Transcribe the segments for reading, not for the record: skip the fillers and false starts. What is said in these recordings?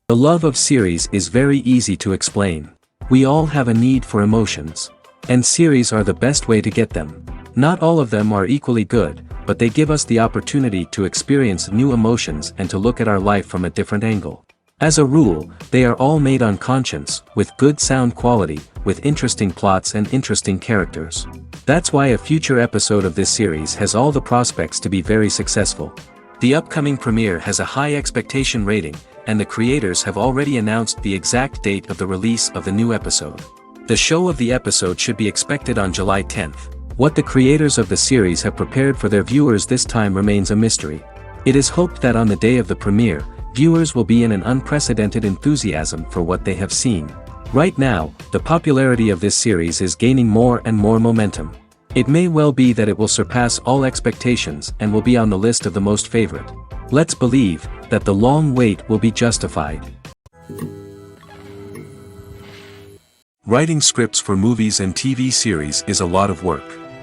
The love of series is very easy to explain. We all have a need for emotions. And series are the best way to get them. Not all of them are equally good, but they give us the opportunity to experience new emotions and to look at our life from a different angle. As a rule, they are all made on conscience, with good sound quality, with interesting plots and interesting characters. That's why a future episode of this series has all the prospects to be very successful. The upcoming premiere has a high expectation rating, and the creators have already announced the exact date of the release of the new episode. The show of the episode should be expected on July 10th. What the creators of the series have prepared for their viewers this time remains a mystery. It is hoped that on the day of the premiere, viewers will be in an unprecedented enthusiasm for what they have seen. Right now, the popularity of this series is gaining more and more momentum. It may well be that it will surpass all expectations and will be on the list of the most favorite. Let's believe that the long wait will be justified. Writing scripts for movies and TV series is a lot of work.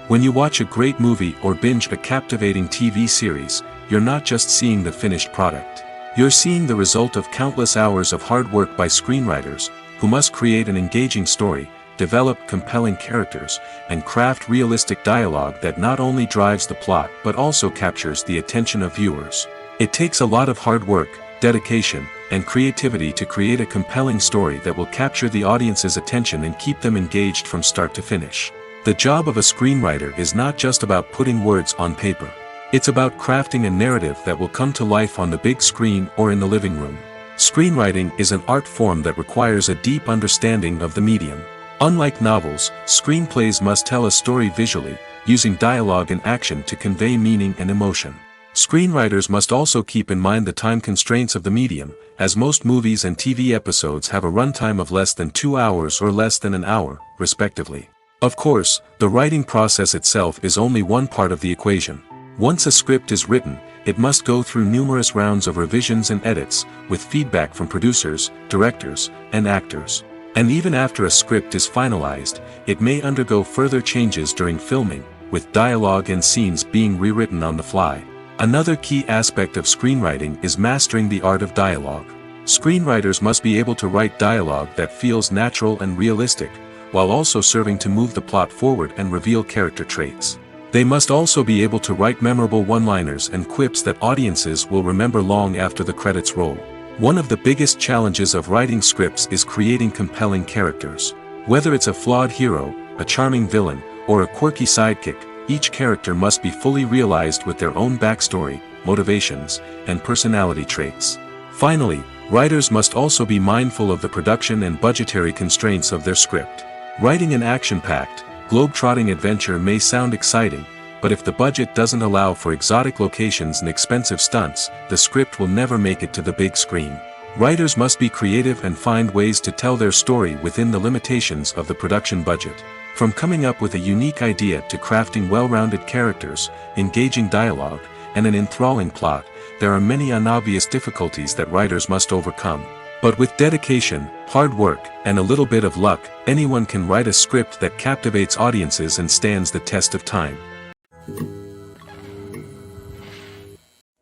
When you watch a great movie or binge a captivating TV series, you're not just seeing the finished product. You're seeing the result of countless hours of hard work by screenwriters, who must create an engaging story, develop compelling characters, and craft realistic dialogue that not only drives the plot but also captures the attention of viewers. It takes a lot of hard work, dedication, and creativity to create a compelling story that will capture the audience's attention and keep them engaged from start to finish. The job of a screenwriter is not just about putting words on paper. It's about crafting a narrative that will come to life on the big screen or in the living room. Screenwriting is an art form that requires a deep understanding of the medium. Unlike novels, screenplays must tell a story visually, using dialogue and action to convey meaning and emotion. Screenwriters must also keep in mind the time constraints of the medium, as most movies and TV episodes have a runtime of less than 2 hours or less than an hour, respectively. Of course, the writing process itself is only one part of the equation. Once a script is written, it must go through numerous rounds of revisions and edits, with feedback from producers, directors, and actors. And even after a script is finalized, it may undergo further changes during filming, with dialogue and scenes being rewritten on the fly. Another key aspect of screenwriting is mastering the art of dialogue. Screenwriters must be able to write dialogue that feels natural and realistic, while also serving to move the plot forward and reveal character traits. They must also be able to write memorable one-liners and quips that audiences will remember long after the credits roll. One of the biggest challenges of writing scripts is creating compelling characters. Whether it's a flawed hero, a charming villain, or a quirky sidekick, each character must be fully realized with their own backstory, motivations, and personality traits. Finally, writers must also be mindful of the production and budgetary constraints of their script. Writing an action-packed, globe-trotting adventure may sound exciting, but if the budget doesn't allow for exotic locations and expensive stunts, the script will never make it to the big screen. Writers must be creative and find ways to tell their story within the limitations of the production budget. From coming up with a unique idea to crafting well-rounded characters, engaging dialogue, and an enthralling plot, there are many unobvious difficulties that writers must overcome. But with dedication, hard work, and a little bit of luck, anyone can write a script that captivates audiences and stands the test of time.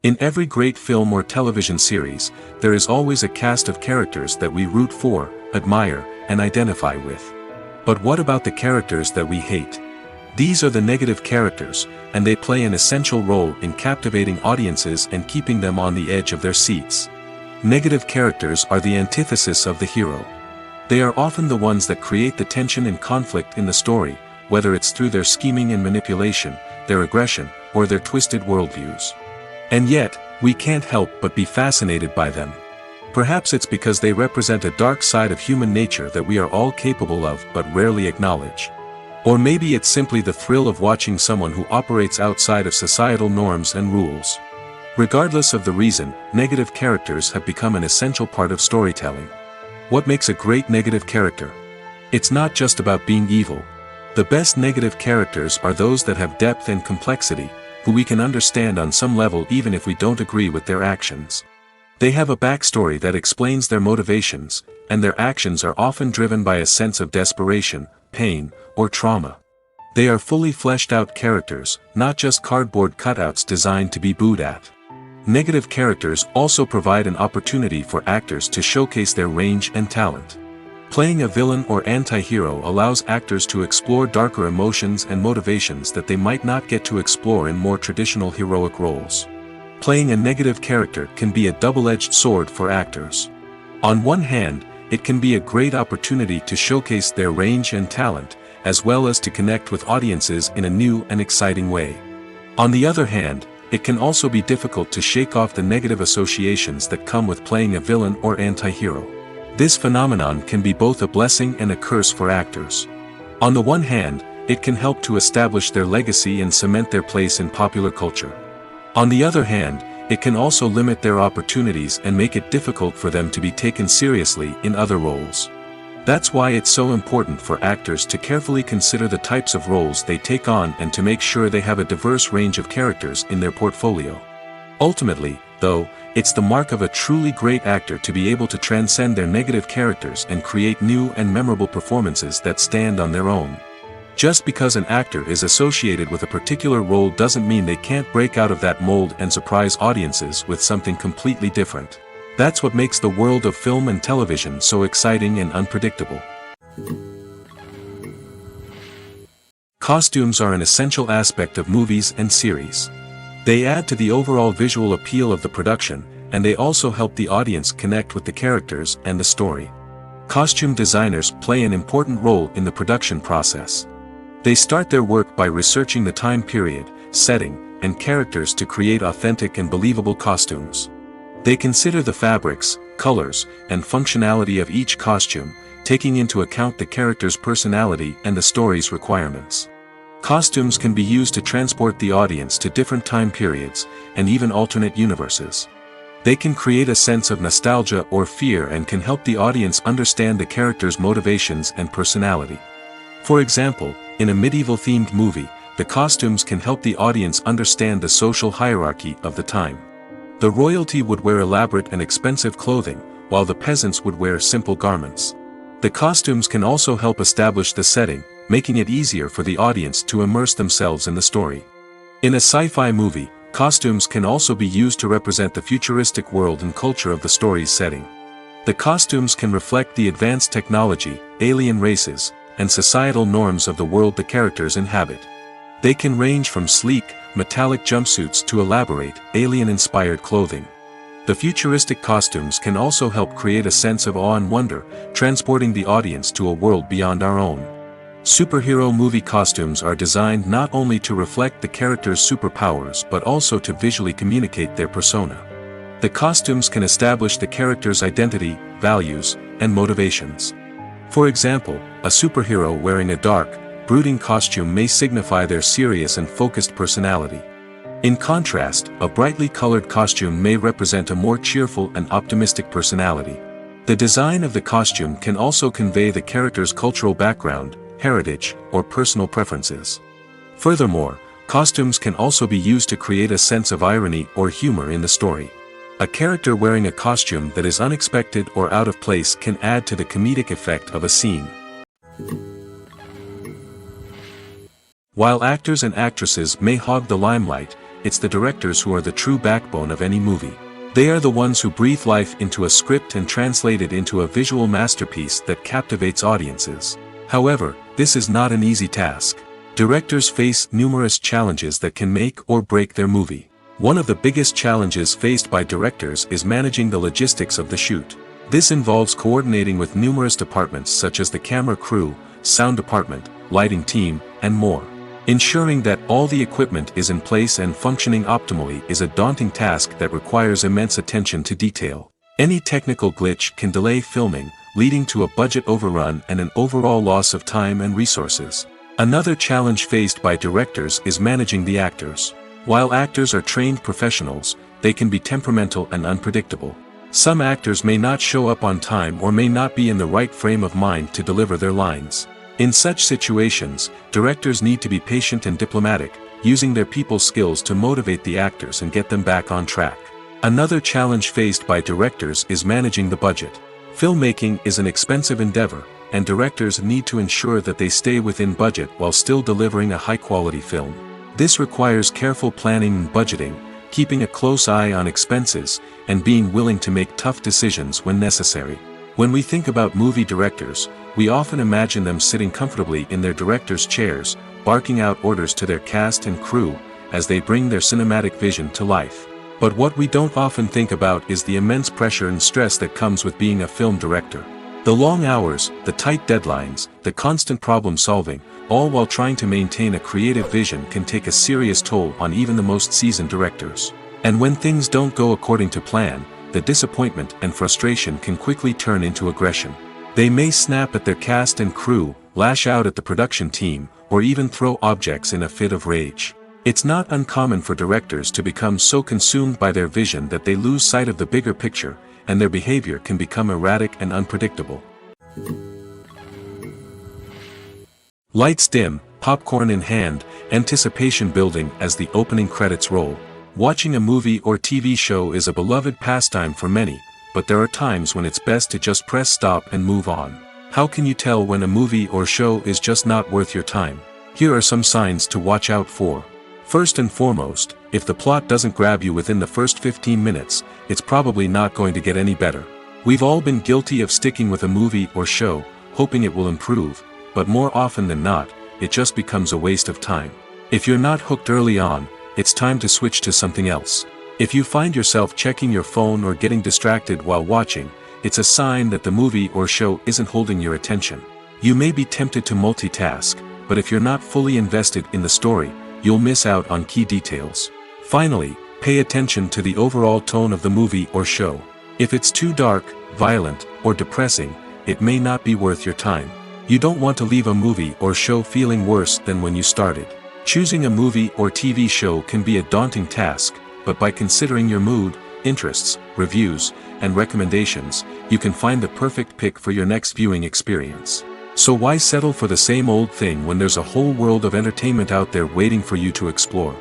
In every great film or television series, there is always a cast of characters that we root for, admire, and identify with. But what about the characters that we hate? These are the negative characters, and they play an essential role in captivating audiences and keeping them on the edge of their seats. Negative characters are the antithesis of the hero. They are often the ones that create the tension and conflict in the story, whether it's through their scheming and manipulation, their aggression, or their twisted worldviews. And yet, we can't help but be fascinated by them. Perhaps it's because they represent a dark side of human nature that we are all capable of but rarely acknowledge. Or maybe it's simply the thrill of watching someone who operates outside of societal norms and rules. Regardless of the reason, negative characters have become an essential part of storytelling. What makes a great negative character? It's not just about being evil. The best negative characters are those that have depth and complexity, who we can understand on some level even if we don't agree with their actions. They have a backstory that explains their motivations, and their actions are often driven by a sense of desperation, pain, or trauma. They are fully fleshed out characters, not just cardboard cutouts designed to be booed at. Negative characters also provide an opportunity for actors to showcase their range and talent. Playing a villain or anti-hero allows actors to explore darker emotions and motivations that they might not get to explore in more traditional heroic roles. Playing a negative character can be a double-edged sword for actors. On one hand, it can be a great opportunity to showcase their range and talent, as well as to connect with audiences in a new and exciting way. On the other hand, it can also be difficult to shake off the negative associations that come with playing a villain or anti-hero. This phenomenon can be both a blessing and a curse for actors. On the one hand, it can help to establish their legacy and cement their place in popular culture. On the other hand, it can also limit their opportunities and make it difficult for them to be taken seriously in other roles. That's why it's so important for actors to carefully consider the types of roles they take on and to make sure they have a diverse range of characters in their portfolio. Ultimately, though, it's the mark of a truly great actor to be able to transcend their negative characters and create new and memorable performances that stand on their own. Just because an actor is associated with a particular role doesn't mean they can't break out of that mold and surprise audiences with something completely different. That's what makes the world of film and television so exciting and unpredictable. Costumes are an essential aspect of movies and series. They add to the overall visual appeal of the production, and they also help the audience connect with the characters and the story. Costume designers play an important role in the production process. They start their work by researching the time period, setting, and characters to create authentic and believable costumes. They consider the fabrics, colors, and functionality of each costume, taking into account the character's personality and the story's requirements. Costumes can be used to transport the audience to different time periods, and even alternate universes. They can create a sense of nostalgia or fear and can help the audience understand the character's motivations and personality. For example, in a medieval-themed movie, the costumes can help the audience understand the social hierarchy of the time. The royalty would wear elaborate and expensive clothing, while the peasants would wear simple garments. The costumes can also help establish the setting, making it easier for the audience to immerse themselves in the story. In a sci-fi movie, costumes can also be used to represent the futuristic world and culture of the story's setting. The costumes can reflect the advanced technology, alien races, and societal norms of the world the characters inhabit. They can range from sleek, metallic jumpsuits to elaborate, alien-inspired clothing. The futuristic costumes can also help create a sense of awe and wonder, transporting the audience to a world beyond our own. Superhero movie costumes are designed not only to reflect the character's superpowers but also to visually communicate their persona. The costumes can establish the character's identity, values, and motivations. For example, a superhero wearing a dark, brooding costume may signify their serious and focused personality. In contrast, a brightly colored costume may represent a more cheerful and optimistic personality. The design of the costume can also convey the character's cultural background, heritage, or personal preferences. Furthermore, costumes can also be used to create a sense of irony or humor in the story. A character wearing a costume that is unexpected or out of place can add to the comedic effect of a scene. While actors and actresses may hog the limelight, it's the directors who are the true backbone of any movie. They are the ones who breathe life into a script and translate it into a visual masterpiece that captivates audiences. However, this is not an easy task. Directors face numerous challenges that can make or break their movie. One of the biggest challenges faced by directors is managing the logistics of the shoot. This involves coordinating with numerous departments such as the camera crew, sound department, lighting team, and more. Ensuring that all the equipment is in place and functioning optimally is a daunting task that requires immense attention to detail. Any technical glitch can delay filming, leading to a budget overrun and an overall loss of time and resources. Another challenge faced by directors is managing the actors. While actors are trained professionals, they can be temperamental and unpredictable. Some actors may not show up on time or may not be in the right frame of mind to deliver their lines. In such situations, directors need to be patient and diplomatic, using their people skills to motivate the actors and get them back on track. Another challenge faced by directors is managing the budget. Filmmaking is an expensive endeavor, and directors need to ensure that they stay within budget while still delivering a high-quality film. This requires careful planning and budgeting, keeping a close eye on expenses, and being willing to make tough decisions when necessary. When we think about movie directors, we often imagine them sitting comfortably in their director's chairs, barking out orders to their cast and crew, as they bring their cinematic vision to life. But what we don't often think about is the immense pressure and stress that comes with being a film director. The long hours, the tight deadlines, the constant problem solving, all while trying to maintain a creative vision can take a serious toll on even the most seasoned directors. And when things don't go according to plan, the disappointment and frustration can quickly turn into aggression. They may snap at their cast and crew, lash out at the production team, or even throw objects in a fit of rage. It's not uncommon for directors to become so consumed by their vision that they lose sight of the bigger picture, and their behavior can become erratic and unpredictable. Lights dim, popcorn in hand, anticipation building as the opening credits roll. Watching a movie or TV show is a beloved pastime for many, but there are times when it's best to just press stop and move on. How can you tell when a movie or show is just not worth your time? Here are some signs to watch out for. First and foremost, if the plot doesn't grab you within the first 15 minutes, it's probably not going to get any better. We've all been guilty of sticking with a movie or show, hoping it will improve, but more often than not, it just becomes a waste of time. If you're not hooked early on, it's time to switch to something else. If you find yourself checking your phone or getting distracted while watching, it's a sign that the movie or show isn't holding your attention. You may be tempted to multitask, but if you're not fully invested in the story, you'll miss out on key details. Finally, pay attention to the overall tone of the movie or show. If it's too dark, violent, or depressing, it may not be worth your time. You don't want to leave a movie or show feeling worse than when you started. Choosing a movie or TV show can be a daunting task, but by considering your mood, interests, reviews, and recommendations, you can find the perfect pick for your next viewing experience. So why settle for the same old thing when there's a whole world of entertainment out there waiting for you to explore?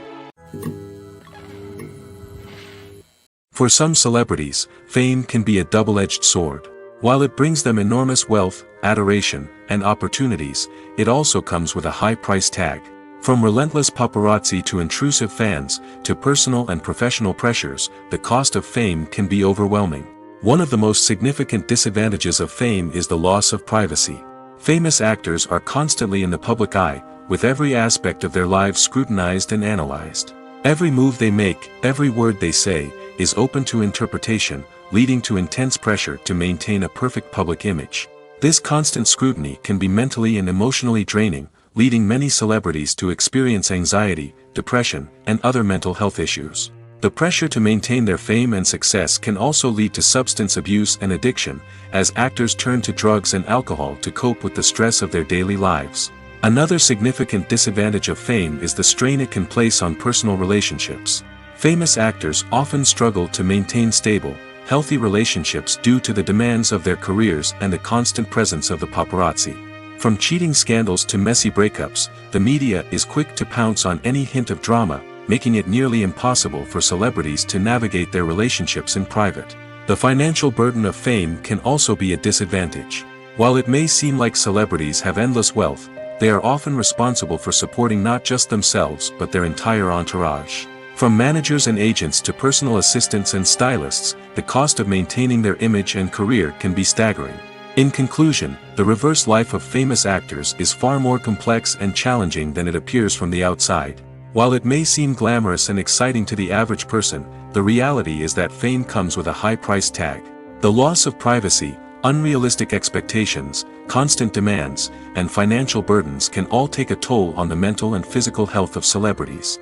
For some celebrities, fame can be a double-edged sword. While it brings them enormous wealth, adoration, and opportunities, it also comes with a high price tag. From relentless paparazzi to intrusive fans, to personal and professional pressures, the cost of fame can be overwhelming. One of the most significant disadvantages of fame is the loss of privacy. Famous actors are constantly in the public eye, with every aspect of their lives scrutinized and analyzed. Every move they make, every word they say, is open to interpretation, leading to intense pressure to maintain a perfect public image. This constant scrutiny can be mentally and emotionally draining, leading many celebrities to experience anxiety, depression, and other mental health issues. The pressure to maintain their fame and success can also lead to substance abuse and addiction, as actors turn to drugs and alcohol to cope with the stress of their daily lives. Another significant disadvantage of fame is the strain it can place on personal relationships. Famous actors often struggle to maintain stable, healthy relationships due to the demands of their careers and the constant presence of the paparazzi. From cheating scandals to messy breakups, the media is quick to pounce on any hint of drama, making it nearly impossible for celebrities to navigate their relationships in private. The financial burden of fame can also be a disadvantage. While it may seem like celebrities have endless wealth, they are often responsible for supporting not just themselves but their entire entourage. From managers and agents to personal assistants and stylists, the cost of maintaining their image and career can be staggering. In conclusion, the reverse life of famous actors is far more complex and challenging than it appears from the outside. While it may seem glamorous and exciting to the average person, the reality is that fame comes with a high price tag. The loss of privacy, unrealistic expectations, constant demands, and financial burdens can all take a toll on the mental and physical health of celebrities.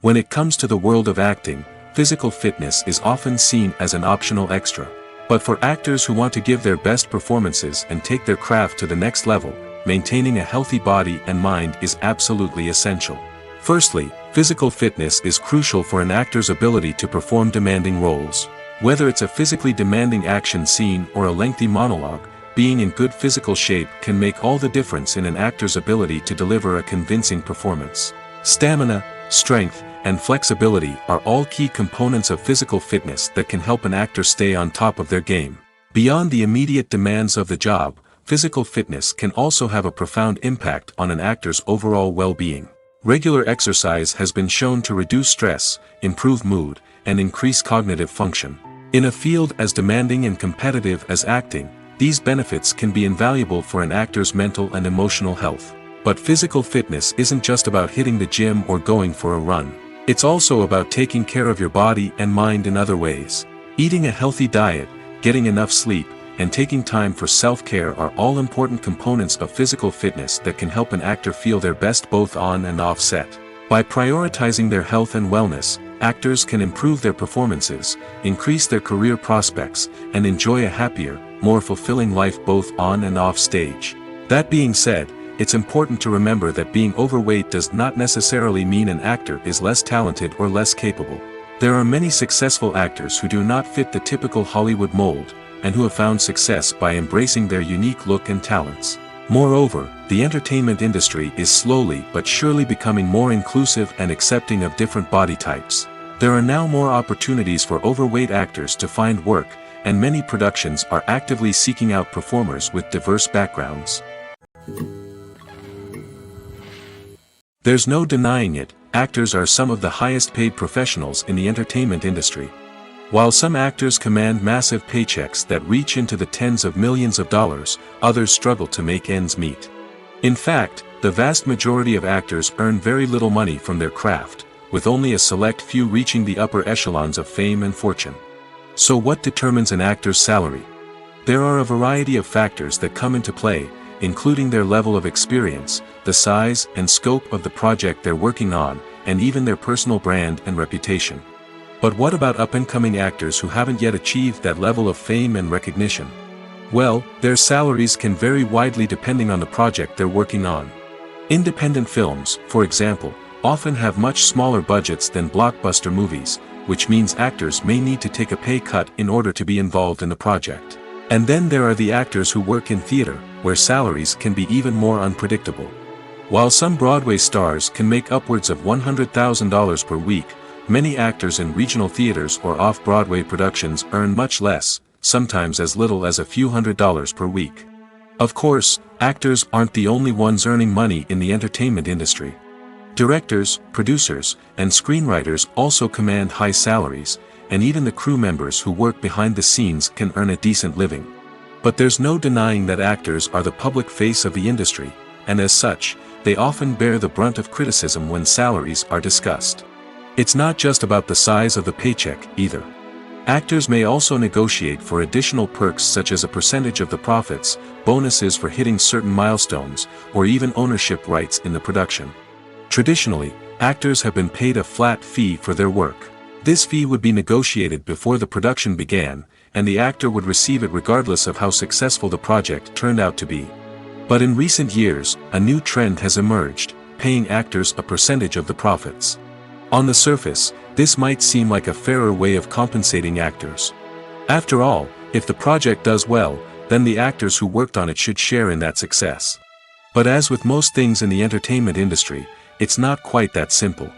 When it comes to the world of acting, physical fitness is often seen as an optional extra. But for actors who want to give their best performances and take their craft to the next level, maintaining a healthy body and mind is absolutely essential. Firstly, physical fitness is crucial for an actor's ability to perform demanding roles. Whether it's a physically demanding action scene or a lengthy monologue, being in good physical shape can make all the difference in an actor's ability to deliver a convincing performance. Stamina, strength, and flexibility are all key components of physical fitness that can help an actor stay on top of their game. Beyond the immediate demands of the job, physical fitness can also have a profound impact on an actor's overall well-being. Regular exercise has been shown to reduce stress, improve mood, and increase cognitive function. In a field as demanding and competitive as acting, these benefits can be invaluable for an actor's mental and emotional health. But physical fitness isn't just about hitting the gym or going for a run. It's also about taking care of your body and mind in other ways. Eating a healthy diet, getting enough sleep, and taking time for self-care are all important components of physical fitness that can help an actor feel their best both on and off set. By prioritizing their health and wellness, actors can improve their performances, increase their career prospects, and enjoy a happier, more fulfilling life both on and off stage. That being said, it's important to remember that being overweight does not necessarily mean an actor is less talented or less capable. There are many successful actors who do not fit the typical Hollywood mold, and who have found success by embracing their unique look and talents. Moreover, the entertainment industry is slowly but surely becoming more inclusive and accepting of different body types. There are now more opportunities for overweight actors to find work, and many productions are actively seeking out performers with diverse backgrounds. There's no denying it, actors are some of the highest paid professionals in the entertainment industry. While some actors command massive paychecks that reach into the tens of millions of dollars, others struggle to make ends meet. In fact, the vast majority of actors earn very little money from their craft, with only a select few reaching the upper echelons of fame and fortune. So what determines an actor's salary? There are a variety of factors that come into play, including their level of experience, the size and scope of the project they're working on, and even their personal brand and reputation. But what about up-and-coming actors who haven't yet achieved that level of fame and recognition? Well, their salaries can vary widely depending on the project they're working on. Independent films, for example, often have much smaller budgets than blockbuster movies, which means actors may need to take a pay cut in order to be involved in the project. And then there are the actors who work in theater, where salaries can be even more unpredictable. While some Broadway stars can make upwards of $100,000 per week, many actors in regional theaters or off-Broadway productions earn much less, sometimes as little as a few $100s per week. Of course, actors aren't the only ones earning money in the entertainment industry. Directors, producers, and screenwriters also command high salaries, and even the crew members who work behind the scenes can earn a decent living. But there's no denying that actors are the public face of the industry, and as such, they often bear the brunt of criticism when salaries are discussed. It's not just about the size of the paycheck, either. Actors may also negotiate for additional perks such as a percentage of the profits, bonuses for hitting certain milestones, or even ownership rights in the production. Traditionally, actors have been paid a flat fee for their work. This fee would be negotiated before the production began, and the actor would receive it regardless of how successful the project turned out to be. But in recent years, a new trend has emerged, paying actors a percentage of the profits. On the surface, this might seem like a fairer way of compensating actors. After all, if the project does well, then the actors who worked on it should share in that success. But as with most things in the entertainment industry, it's not quite that simple.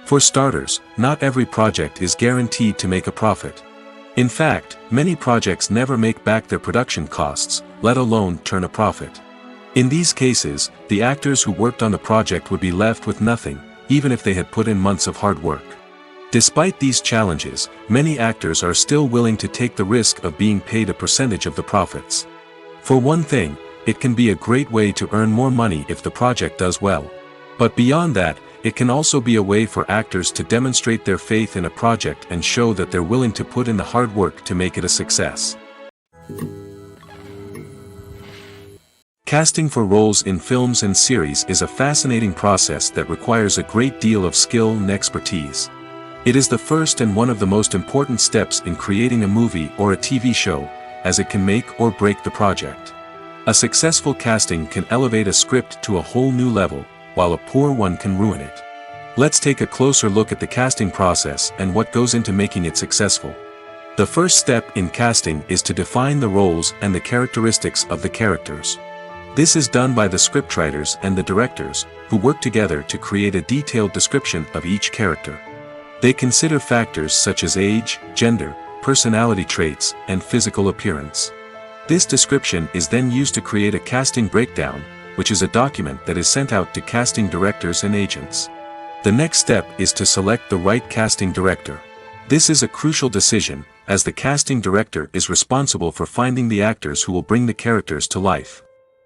For starters, not every project is guaranteed to make a profit. In fact, many projects never make back their production costs, let alone turn a profit. In these cases, the actors who worked on the project would be left with nothing, even if they had put in months of hard work. Despite these challenges, many actors are still willing to take the risk of being paid a percentage of the profits. For one thing, It can be a great way to earn more money if the project does well. But beyond that, it can also be a way for actors to demonstrate their faith in a project and show that they're willing to put in the hard work to make it a success. Casting for roles in films and series is a fascinating process that requires a great deal of skill and expertise. It is the first and one of the most important steps in creating a movie or a TV show, as it can make or break the project. A successful casting can elevate a script to a whole new level, while a poor one can ruin it. Let's take a closer look at the casting process and what goes into making it successful. The first step in casting is to define the roles and the characteristics of the characters. This is done by the scriptwriters and the directors, who work together to create a detailed description of each character. They consider factors such as age, gender, personality traits, and physical appearance. This description is then used to create a casting breakdown, which is a document that is sent out to casting directors and agents. The next step is to select the right casting director. This is a crucial decision, as the casting director is responsible for finding the actors who will bring the characters to life.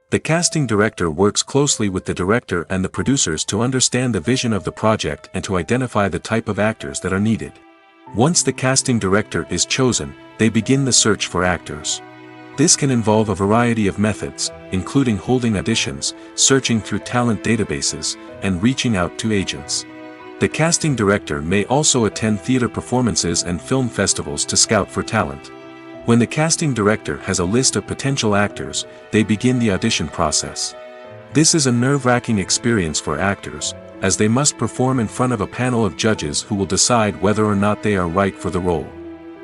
The casting director works closely with the director and the producers to understand the vision of the project and to identify the type of actors that are needed. Once the casting director is chosen, they begin the search for actors. This can involve a variety of methods, including holding auditions, searching through talent databases, and reaching out to agents. The casting director may also attend theater performances and film festivals to scout for talent. When the casting director has a list of potential actors, they begin the audition process. This is a nerve-wracking experience for actors, as they must perform in front of a panel of judges who will decide whether or not they are right for the role.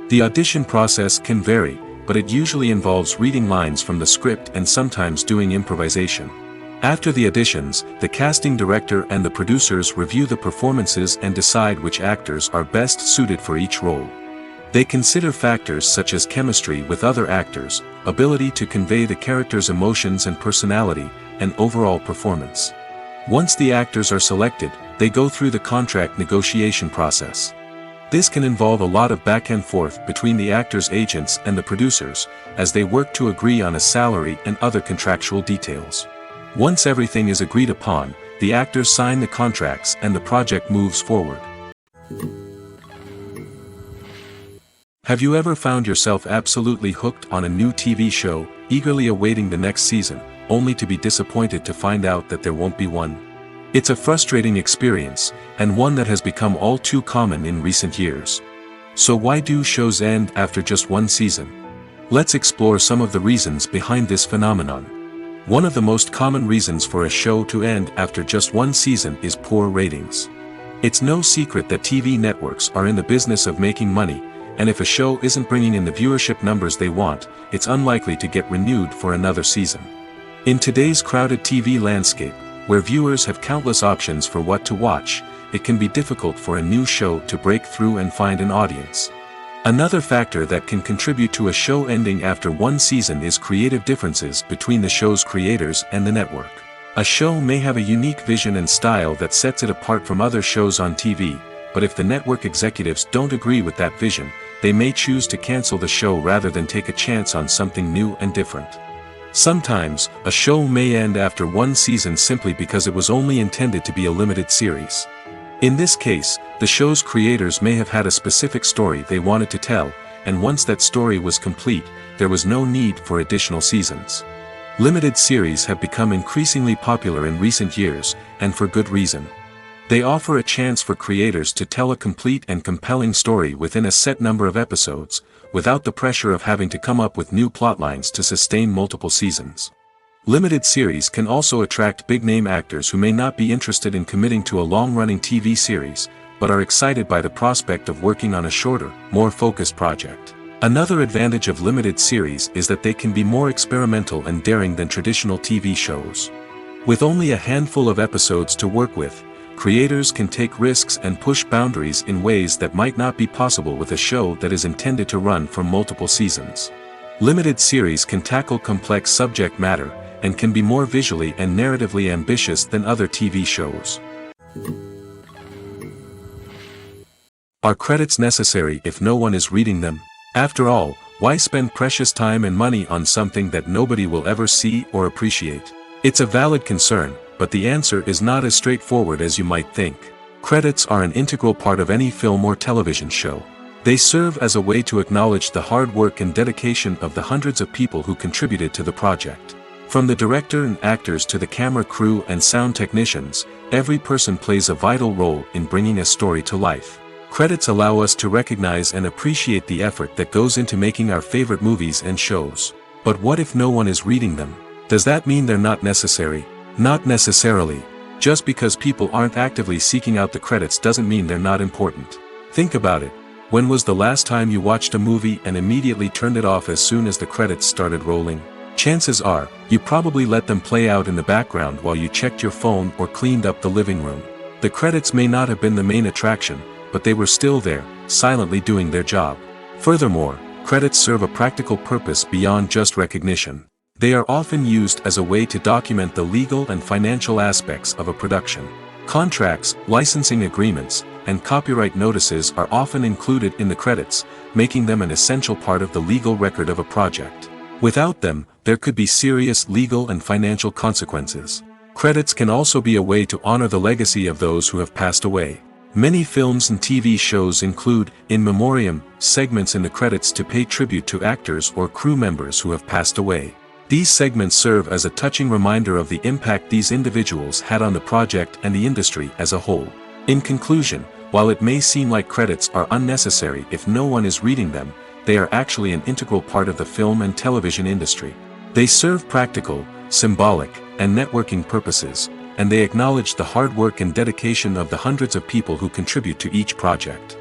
The audition process can vary, but it usually involves reading lines from the script and sometimes doing improvisation. After the auditions, the casting director and the producers review the performances and decide which actors are best suited for each role. They consider factors such as chemistry with other actors, ability to convey the character's emotions and personality, and overall performance. Once the actors are selected, they go through the contract negotiation process. This can involve a lot of back and forth between the actors' agents and the producers, as they work to agree on a salary and other contractual details. Once everything is agreed upon, the actors sign the contracts and the project moves forward. Have you ever found yourself absolutely hooked on a new TV show, eagerly awaiting the next season, only to be disappointed to find out that there won't be one? It's a frustrating experience, and one that has become all too common in recent years. So why do shows end after just one season? Let's explore some of the reasons behind this phenomenon. One of the most common reasons for a show to end after just one season is poor ratings. It's no secret that TV networks are in the business of making money, and if a show isn't bringing in the viewership numbers they want, it's unlikely to get renewed for another season. In today's crowded TV landscape, where viewers have countless options for what to watch, it can be difficult for a new show to break through and find an audience. Another factor that can contribute to a show ending after one season is creative differences between the show's creators and the network. A show may have a unique vision and style that sets it apart from other shows on TV, but if the network executives don't agree with that vision, they may choose to cancel the show rather than take a chance on something new and different. Sometimes, a show may end after one season simply because it was only intended to be a limited series. In this case, the show's creators may have had a specific story they wanted to tell, and once that story was complete, there was no need for additional seasons. Limited series have become increasingly popular in recent years, and for good reason. They offer a chance for creators to tell a complete and compelling story within a set number of episodes, without the pressure of having to come up with new plotlines to sustain multiple seasons. Limited series can also attract big-name actors who may not be interested in committing to a long-running TV series, but are excited by the prospect of working on a shorter, more focused project. Another advantage of limited series is that they can be more experimental and daring than traditional TV shows. With only a handful of episodes to work with, creators can take risks and push boundaries in ways that might not be possible with a show that is intended to run for multiple seasons. Limited series can tackle complex subject matter, and can be more visually and narratively ambitious than other TV shows. Are credits necessary if no one is reading them? After all, Why spend precious time and money on something that nobody will ever see or appreciate? It's a valid concern, but the answer is not as straightforward as you might think. Credits are an integral part of any film or television show. They serve as a way to acknowledge the hard work and dedication of the hundreds of people who contributed to the project. From the director and actors to the camera crew and sound technicians, every person plays a vital role in bringing a story to life. Credits allow us to recognize and appreciate the effort that goes into making our favorite movies and shows. But what if no one is reading them? Does that mean they're not necessary? Not necessarily. Just because people aren't actively seeking out the credits doesn't mean they're not important. Think about it. When was the last time you watched a movie and immediately turned it off as soon as the credits started rolling? Chances are, you probably let them play out in the background while you checked your phone or cleaned up the living room. The credits may not have been the main attraction, but they were still there, silently doing their job. Furthermore, credits serve a practical purpose beyond just recognition. They are often used as a way to document the legal and financial aspects of a production. Contracts, licensing agreements, and copyright notices are often included in the credits, making them an essential part of the legal record of a project. Without them, there could be serious legal and financial consequences. Credits can also be a way to honor the legacy of those who have passed away. Many films and TV shows include, in memoriam, segments in the credits to pay tribute to actors or crew members who have passed away. These segments serve as a touching reminder of the impact these individuals had on the project and the industry as a whole. In conclusion, while it may seem like credits are unnecessary if no one is reading them, they are actually an integral part of the film and television industry. They serve practical, symbolic, and networking purposes, and they acknowledge the hard work and dedication of the hundreds of people who contribute to each project.